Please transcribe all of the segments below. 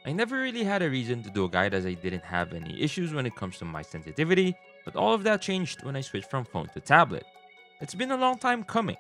I never really had a reason to do a guide as I didn't have any issues when it comes to my sensitivity, but all of that changed when I switched from phone to tablet. It's been a long time coming.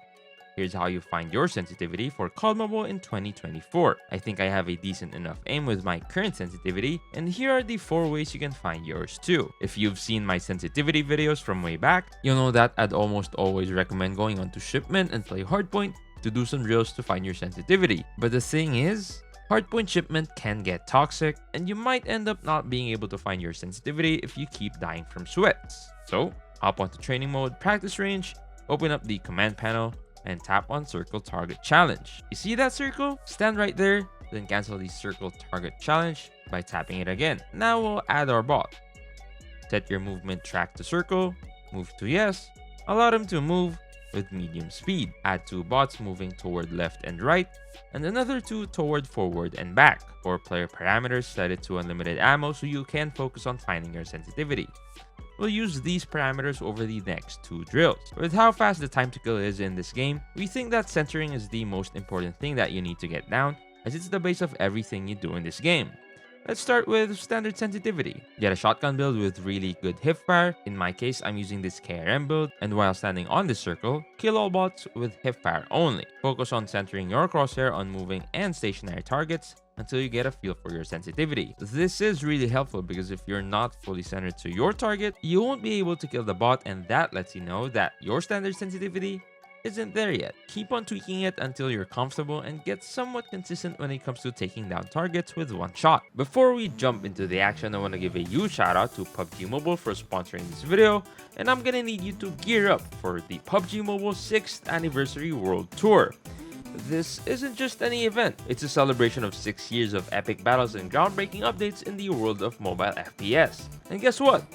Here's how you find your sensitivity for COD Mobile in 2024. I think I have a decent enough aim with my current sensitivity, and here are the 4 ways you can find yours too. If you've seen my sensitivity videos from way back, you'll know that I'd almost always recommend going onto shipment and play hardpoint to do some drills to find your sensitivity. But the thing is, hardpoint shipment can get toxic, and you might end up not being able to find your sensitivity if you keep dying from sweats. So, hop onto training mode, practice range, open up the command panel, and tap on circle target challenge. You see that circle? Stand right there, then cancel the circle target challenge by tapping it again. Now we'll add our bot. Set your movement track to circle, move to yes, allow them to move with medium speed. Add 2 bots moving toward left and right, and another 2 toward forward and back. For player parameters, set it to unlimited ammo so you can focus on finding your sensitivity. We'll use these parameters over the next 2 drills. With how fast the time to kill is in this game, we think that centering is the most important thing that you need to get down, as it's the base of everything you do in this game. Let's start with standard sensitivity. Get a shotgun build with really good hipfire. In my case, I'm using this KRM build, and while standing on this circle, kill all bots with hipfire only. Focus on centering your crosshair on moving and stationary targets until you get a feel for your sensitivity. This is really helpful because if you're not fully centered to your target, you won't be able to kill the bot, and that lets you know that your standard sensitivity isn't there yet. Keep on tweaking it until you're comfortable and get somewhat consistent when it comes to taking down targets with one shot. Before we jump into the action, I want to give a huge shout out to PUBG Mobile for sponsoring this video, and I'm gonna need you to gear up for the PUBG Mobile 6th Anniversary World Tour. This isn't just any event, it's a celebration of 6 years of epic battles and groundbreaking updates in the world of mobile FPS. And guess what?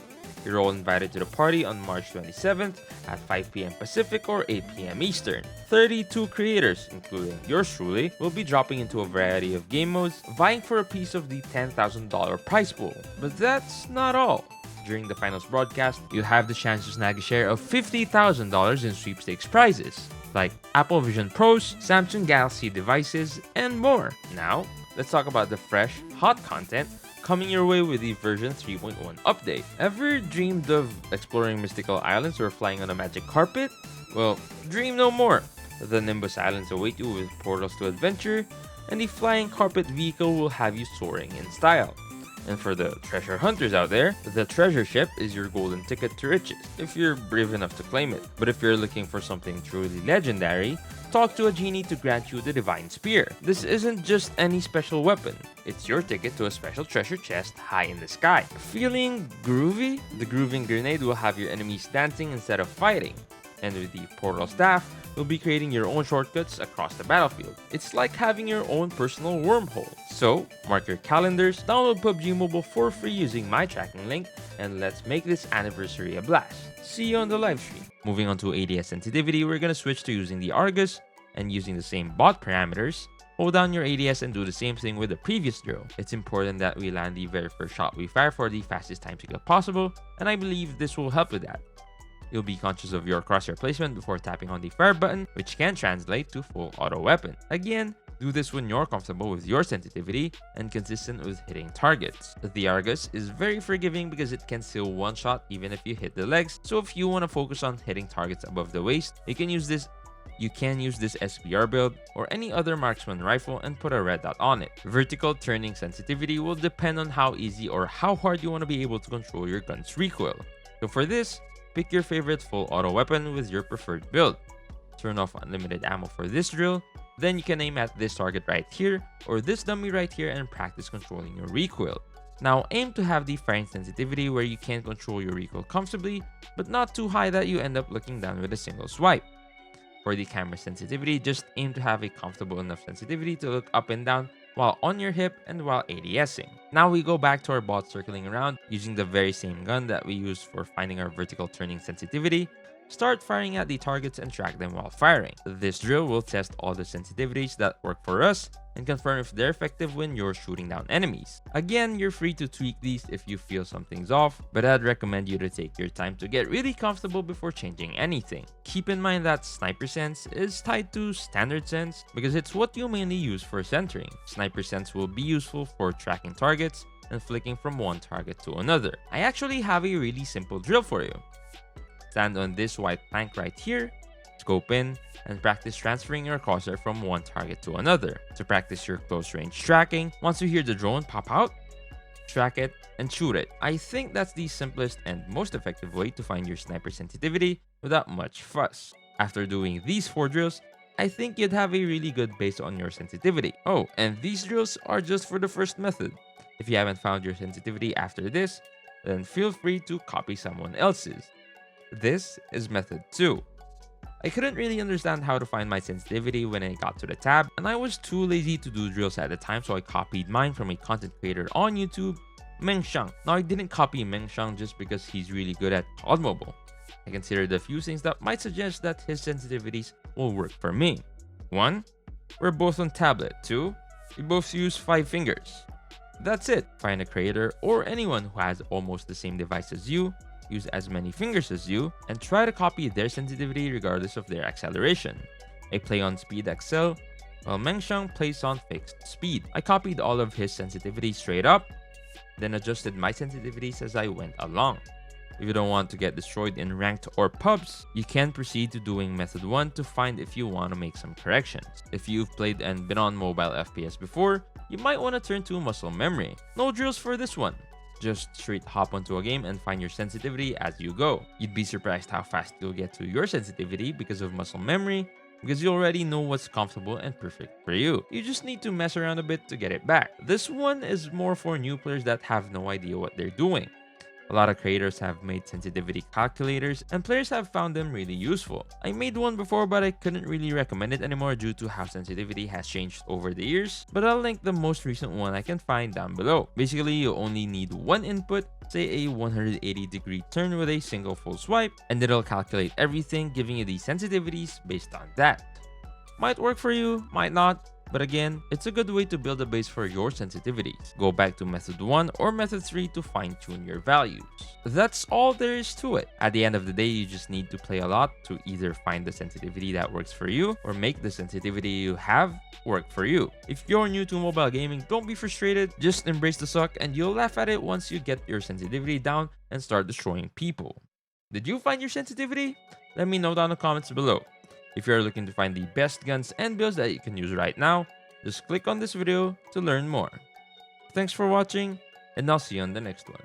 You're all invited to the party on March 27th at 5 PM Pacific or 8 PM Eastern. 32 creators, including yours truly, will be dropping into a variety of game modes, vying for a piece of the $10,000 prize pool. But that's not all. During the finals broadcast, you'll have the chance to snag a share of $50,000 in sweepstakes prizes, like Apple Vision Pros, Samsung Galaxy devices, and more. Now, let's talk about the fresh, hot content coming your way with the version 3.1 update. Ever dreamed of exploring mystical islands or flying on a magic carpet? Well, dream no more. The Nimbus Islands await you with portals to adventure, and the flying carpet vehicle will have you soaring in style. And for the treasure hunters out there, the treasure ship is your golden ticket to riches, if you're brave enough to claim it. But if you're looking for something truly legendary, talk to a genie to grant you the Divine Spear. This isn't just any special weapon, it's your ticket to a special treasure chest high in the sky. Feeling groovy? The grooving grenade will have your enemies dancing instead of fighting. And with the portal staff, you'll be creating your own shortcuts across the battlefield. It's like having your own personal wormhole. So, mark your calendars, download PUBG Mobile for free using my tracking link, and let's make this anniversary a blast. See you on the live stream. Moving on to ADS sensitivity, we're gonna switch to using the Argus, and using the same bot parameters, hold down your ADS and do the same thing with the previous drill. It's important that we land the very first shot we fire for the fastest time to kill possible, and I believe this will help with that. You'll be conscious of your crosshair placement before tapping on the fire button, which can translate to full auto weapon. Again, do this when you're comfortable with your sensitivity and consistent with hitting targets. The Argus is very forgiving because it can still one shot even if you hit the legs, so if you want to focus on hitting targets above the waist, you can use this SBR build or any other marksman rifle and put a red dot on it. Vertical turning sensitivity will depend on how easy or how hard you want to be able to control your gun's recoil. So for this, pick your favorite full auto weapon with your preferred build. Turn off unlimited ammo for this drill, then you can aim at this target right here or this dummy right here and practice controlling your recoil. Now aim to have the firing sensitivity where you can control your recoil comfortably, but not too high that you end up looking down with a single swipe. For the camera sensitivity, just aim to have a comfortable enough sensitivity to look up and down while on your hip and while ADSing. Now we go back to our bot circling around using the very same gun that we used for finding our vertical turning sensitivity, Start firing at the targets and track them while firing. This drill will test all the sensitivities that work for us and confirm if they're effective when you're shooting down enemies. Again, you're free to tweak these if you feel something's off, but I'd recommend you to take your time to get really comfortable before changing anything. Keep in mind that sniper sense is tied to standard sense because it's what you mainly use for centering. Sniper sense will be useful for tracking targets and flicking from one target to another. I actually have a really simple drill for you. Stand on this white plank right here, scope in, and practice transferring your crosshair from one target to another. To practice your close range tracking, once you hear the drone pop out, track it and shoot it. I think that's the simplest and most effective way to find your sniper sensitivity without much fuss. After doing these 4 drills, I think you'd have a really good base on your sensitivity. Oh, and these drills are just for the first method. If you haven't found your sensitivity after this, then feel free to copy someone else's. This is method 2. I couldn't really understand how to find my sensitivity when I got to the tab, and I was too lazy to do drills at the time, so I copied mine from a content creator on YouTube, Mengshang. Now I didn't copy Mengshang just because he's really good at COD Mobile. I considered a few things that might suggest that his sensitivities will work for me. 1. We're both on tablet. 2. We both use 5 fingers. That's it. Find a creator or anyone who has almost the same device as you, use as many fingers as you, and try to copy their sensitivity regardless of their acceleration. I play on speed XL, while Mengshang plays on fixed speed. I copied all of his sensitivities straight up, then adjusted my sensitivities as I went along. If you don't want to get destroyed in ranked or pubs, you can proceed to doing method 1 to find if you want to make some corrections. If you've played and been on mobile FPS before, you might want to turn to muscle memory. No drills for this one. Just straight hop onto a game and find your sensitivity as you go. You'd be surprised how fast you'll get to your sensitivity because of muscle memory, because you already know what's comfortable and perfect for you. You just need to mess around a bit to get it back. This one is more for new players that have no idea what they're doing. A lot of creators have made sensitivity calculators and players have found them really useful. I made one before, but I couldn't really recommend it anymore due to how sensitivity has changed over the years, but I'll link the most recent one I can find down below. Basically, you only need one input, say a 180-degree turn with a single full swipe, and it'll calculate everything, giving you the sensitivities based on that. Might work for you, might not. But again, it's a good way to build a base for your sensitivities. Go back to method 1 or method 3 to fine-tune your values. That's all there is to it. At the end of the day, you just need to play a lot to either find the sensitivity that works for you or make the sensitivity you have work for you. If you're new to mobile gaming, don't be frustrated. Just embrace the suck and you'll laugh at it once you get your sensitivity down and start destroying people. Did you find your sensitivity? Let me know down in the comments below. If you're looking to find the best guns and builds that you can use right now, just click on this video to learn more. Thanks for watching, and I'll see you on the next one.